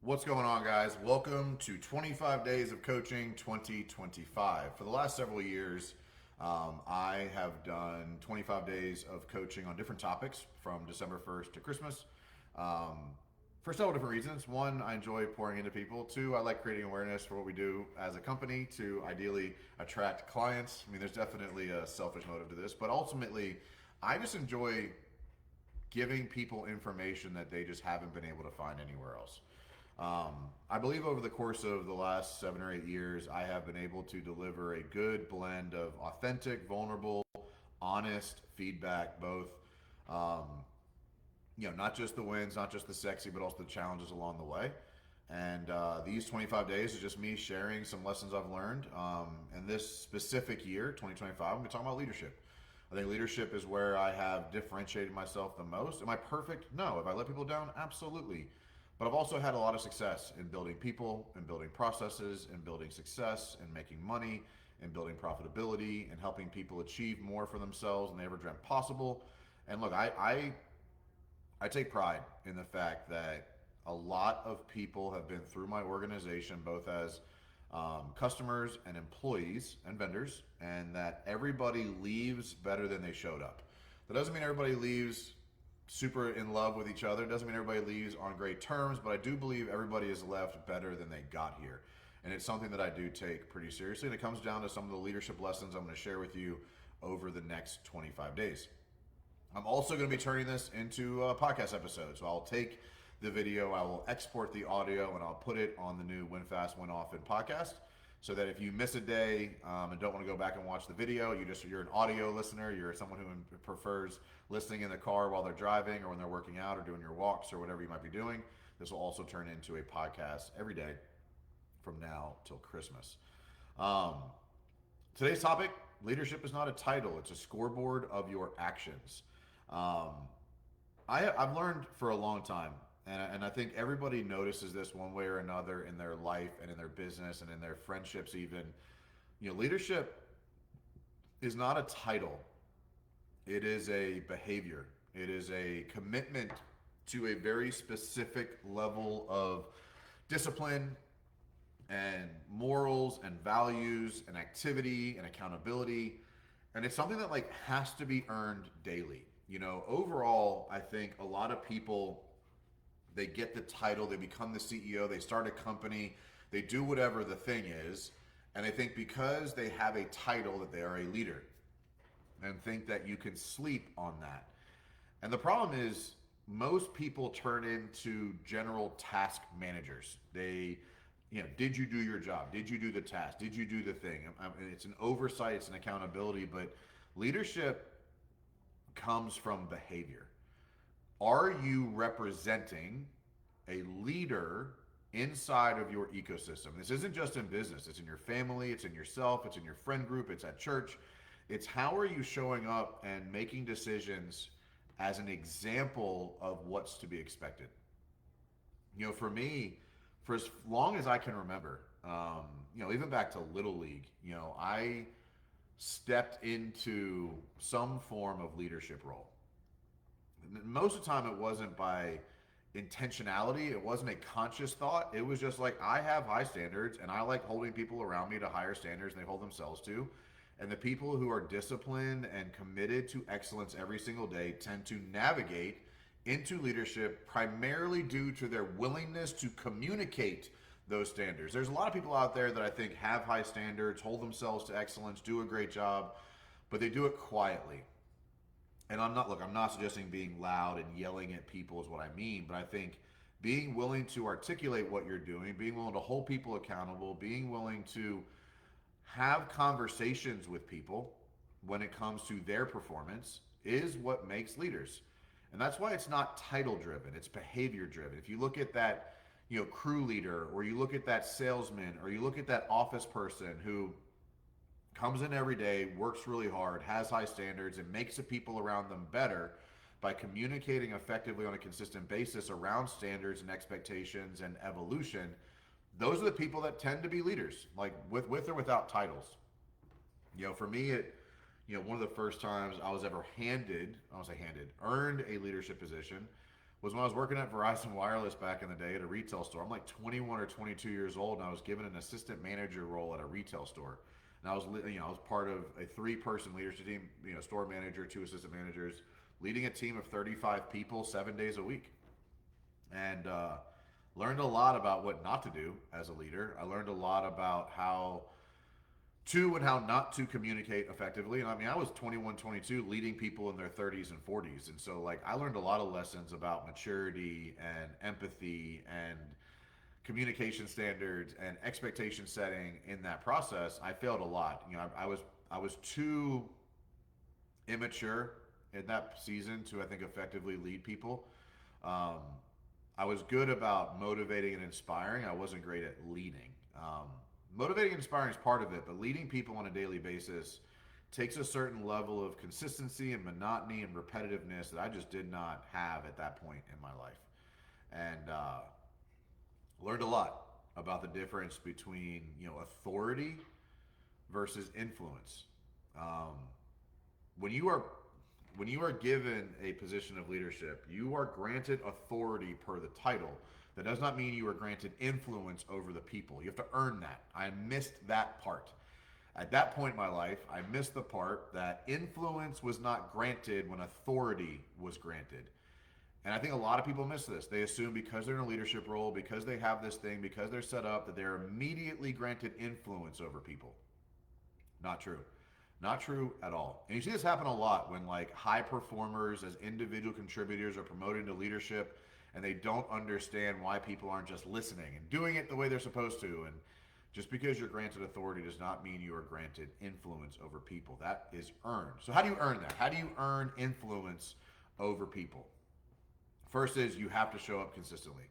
What's going on, guys? Welcome to 25 Days of Coaching 2025. For the last several years, I have done 25 days of coaching on different topics from December 1st to Christmas. For several different reasons. One, I enjoy pouring into people. Two, I like creating awareness for what we do as a company to ideally attract clients. I mean, there's definitely a selfish motive to this, but ultimately, I just enjoy giving people information that they just haven't been able to find anywhere else. I believe over the course of the last 7 or 8 years, I have been able to deliver a good blend of authentic, vulnerable, honest feedback, both, not just the wins, not just the sexy, but also the challenges along the way. And these 25 days is just me sharing some lessons I've learned. And this specific year, 2025, I'm going to talk about leadership. I think leadership is where I have differentiated myself the most. Am I perfect? No. Have I let people down? Absolutely. But I've also had a lot of success in building people, in building processes, in building success, in making money, in building profitability, and helping people achieve more for themselves than they ever dreamt possible. And look, I take pride in the fact that a lot of people have been through my organization, both as customers and employees and vendors, and that everybody leaves better than they showed up. That doesn't mean everybody leaves super in love with each other. It doesn't mean everybody leaves on great terms, but I do believe everybody is left better than they got here. And it's something that I do take pretty seriously. And it comes down to some of the leadership lessons I'm going to share with you over the next 25 days. I'm also going to be turning this into a podcast episode. So I'll take the video, I will export the audio, and I'll put it on the new Win Fast, Win Often podcast, so that if you miss a day and don't want to go back and watch the video, you're an audio listener, you're someone who prefers listening in the car while they're driving or when they're working out or doing your walks or whatever you might be doing. This will also turn into a podcast every day from now till Christmas. Today's topic: leadership is not a title, it's a scoreboard of your actions. I've learned for a long time, and I think everybody notices this one way or another in their life and in their business and in their friendships even. Leadership is not a title. It is a behavior. It is a commitment to a very specific level of discipline and morals and values and activity and accountability. And it's something that has to be earned daily. Overall, I think a lot of people, they get the title, they become the CEO, they start a company, they do whatever the thing is, and they think because they have a title that they are a leader, and think that you can sleep on that. And the problem is, most people turn into general task managers. They, did you do your job? Did you do the task? Did you do the thing? It's an oversight, it's an accountability, but leadership comes from behavior. Are you representing a leader inside of your ecosystem? This isn't just in business. It's in your family, it's in yourself, it's in your friend group, it's at church. It's how are you showing up and making decisions as an example of what's to be expected. For me, for as long as I can remember, even back to Little League, I stepped into some form of leadership role. Most of the time it wasn't by intentionality, it wasn't a conscious thought. It was just like, I have high standards and I like holding people around me to higher standards than they hold themselves to. And the people who are disciplined and committed to excellence every single day tend to navigate into leadership primarily due to their willingness to communicate those standards. There's a lot of people out there that I think have high standards, hold themselves to excellence, do a great job, but they do it quietly. And I'm not suggesting being loud and yelling at people is what I mean, but I think being willing to articulate what you're doing, being willing to hold people accountable, being willing to have conversations with people when it comes to their performance is what makes leaders. And that's why it's not title driven, it's behavior driven. If you look at that, crew leader, or you look at that salesman, or you look at that office person who comes in every day, works really hard, has high standards, and makes the people around them better by communicating effectively on a consistent basis around standards and expectations and evolution, those are the people that tend to be leaders, with or without titles. For me, one of the first times I was ever earned a leadership position was when I was working at Verizon Wireless back in the day at a retail store. I'm like 21 or 22 years old, and I was given an assistant manager role at a retail store. And I was, I was part of a 3-person leadership team, store manager, 2 assistant managers, leading a team of 35 people 7 days a week. And learned a lot about what not to do as a leader. I learned a lot about how to and how not to communicate effectively. And I mean, I was 21, 22, leading people in their 30s and 40s. And so, like, I learned a lot of lessons about maturity and empathy and communication standards and expectation setting in that process. I failed a lot. I was too immature in that season to, I think, effectively lead people. I was good about motivating and inspiring. I wasn't great at leading. Motivating and inspiring is part of it, but leading people on a daily basis takes a certain level of consistency and monotony and repetitiveness that I just did not have at that point in my life. And learned a lot about the difference between authority versus influence. When you are given a position of leadership, you are granted authority per the title. That does not mean you are granted influence over the people. You have to earn that. I missed that part. At that point in my life, I missed the part that influence was not granted when authority was granted. And I think a lot of people miss this. They assume because they're in a leadership role, because they have this thing, because they're set up, that they're immediately granted influence over people. Not true. Not true at all. And you see this happen a lot when like high performers as individual contributors are promoted to leadership and they don't understand why people aren't just listening and doing it the way they're supposed to. And just because you're granted authority does not mean you are granted influence over people. That is earned. So how do you earn that? How do you earn influence over people? First is you have to show up consistently.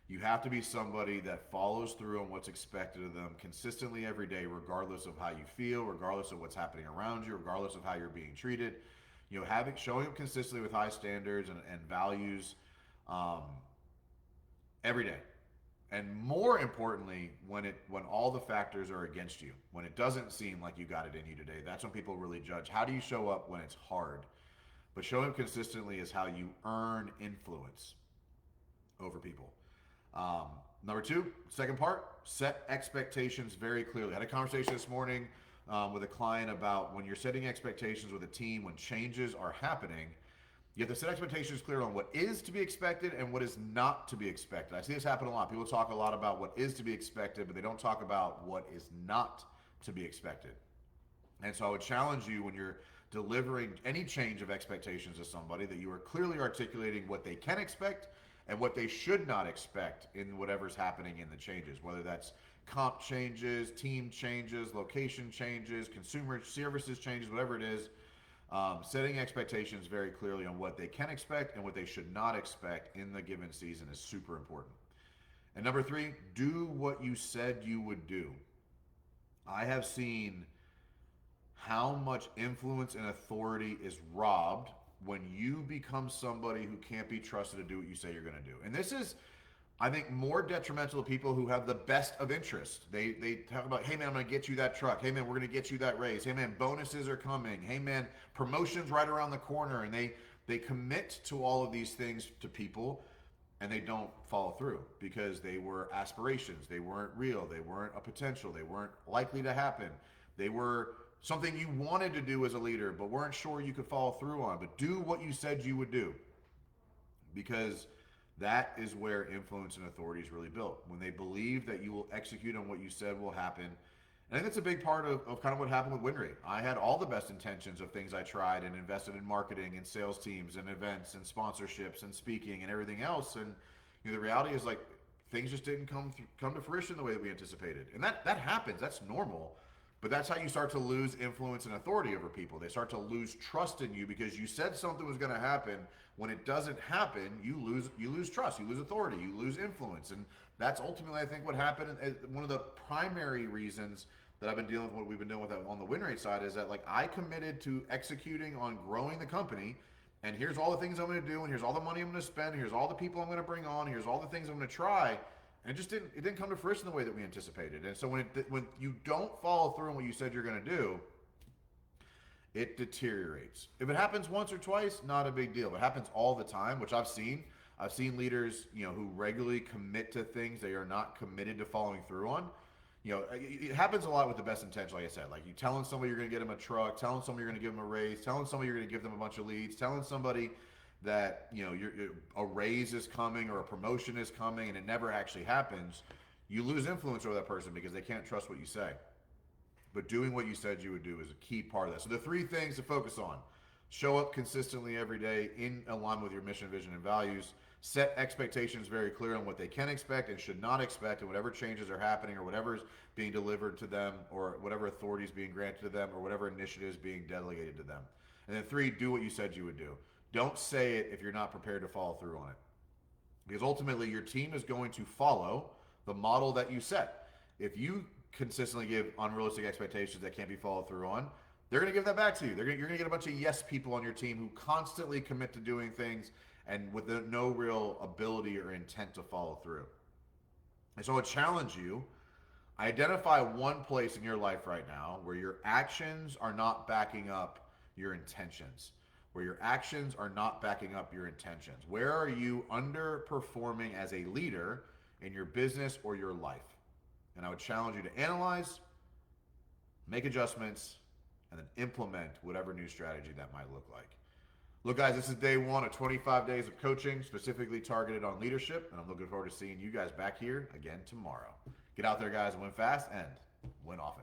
You have to be somebody that follows through on what's expected of them consistently every day, regardless of how you feel, regardless of what's happening around you, regardless of how you're being treated. Showing up consistently with high standards and values every day. And more importantly, when all the factors are against you, when it doesn't seem like you got it in you today, that's when people really judge. How do you show up when it's hard? But showing up consistently is how you earn influence over people. Number 2, second part, set expectations very clearly. I had a conversation this morning with a client about when you're setting expectations with a team, when changes are happening, you have to set expectations clear on what is to be expected and what is not to be expected. I see this happen a lot. People talk a lot about what is to be expected, but they don't talk about what is not to be expected. And so I would challenge you when you're delivering any change of expectations to somebody that you are clearly articulating what they can expect and what they should not expect in whatever's happening in the changes, whether that's comp changes, team changes, location changes, consumer services changes, whatever it is. Setting expectations very clearly on what they can expect and what they should not expect in the given season is super important. And number 3, do what you said you would do. I have seen how much influence and authority is robbed when you become somebody who can't be trusted to do what you say you're going to do. And this is, I think, more detrimental to people who have the best of interest. They talk about, hey man, I'm going to get you that truck. Hey man, we're going to get you that raise. Hey man, bonuses are coming. Hey man, promotions right around the corner. And they commit to all of these things to people and they don't follow through because they were aspirations. They weren't real. They weren't a potential. They weren't likely to happen. They were something you wanted to do as a leader but weren't sure you could follow through on. But do what you said you would do, because that is where influence and authority is really built. When they believe that you will execute on what you said will happen. And I think that's a big part of kind of what happened with WinRate. I had all the best intentions of things I tried and invested in marketing and sales teams and events and sponsorships and speaking and everything else. And the reality is, like, things just didn't come to fruition the way that we anticipated. And that happens. That's normal. But that's how you start to lose influence and authority over people. They start to lose trust in you because you said something was going to happen. When it doesn't happen, you lose trust, you lose authority, you lose influence. And that's ultimately, I think, what happened. One of the primary reasons that I've been dealing with what we've been dealing with on the WinRate side is that, like, I committed to executing on growing the company. And here's all the things I'm going to do. And here's all the money I'm going to spend. And here's all the people I'm going to bring on. Here's all the things I'm going to try. And it didn't come to fruition the way that we anticipated. And so when you don't follow through on what you said you're going to do, it deteriorates. If it happens once or twice, not a big deal. If it happens all the time, which I've seen, I've seen leaders, who regularly commit to things they are not committed to following through on. It happens a lot with the best intention, like I said. Like you telling somebody you're going to get them a truck, telling somebody you're going to give them a raise, telling somebody you're going to give them a bunch of leads, telling somebody that a raise is coming or a promotion is coming, and it never actually happens. You lose influence over that person because they can't trust what you say. But doing what you said you would do is a key part of that. So the 3 things to focus on: show up consistently every day in alignment with your mission, vision, and values. Set expectations very clear on what they can expect and should not expect, and whatever changes are happening or whatever is being delivered to them or whatever authority is being granted to them or whatever initiative is being delegated to them. And then 3, do what you said you would do. Don't say it if you're not prepared to follow through on it. Because ultimately your team is going to follow the model that you set. If you consistently give unrealistic expectations that can't be followed through on, they're going to give that back to you. You're going to get a bunch of yes people on your team who constantly commit to doing things and with no real ability or intent to follow through. And so I would challenge you, identify one place in your life right now where your actions are not backing up your intentions. Where your actions are not backing up your intentions. Where are you underperforming as a leader in your business or your life? And I would challenge you to analyze, make adjustments, and then implement whatever new strategy that might look like. Look, guys, this is day 1 of 25 days of coaching specifically targeted on leadership, and I'm looking forward to seeing you guys back here again tomorrow. Get out there, guys, and win fast and win often.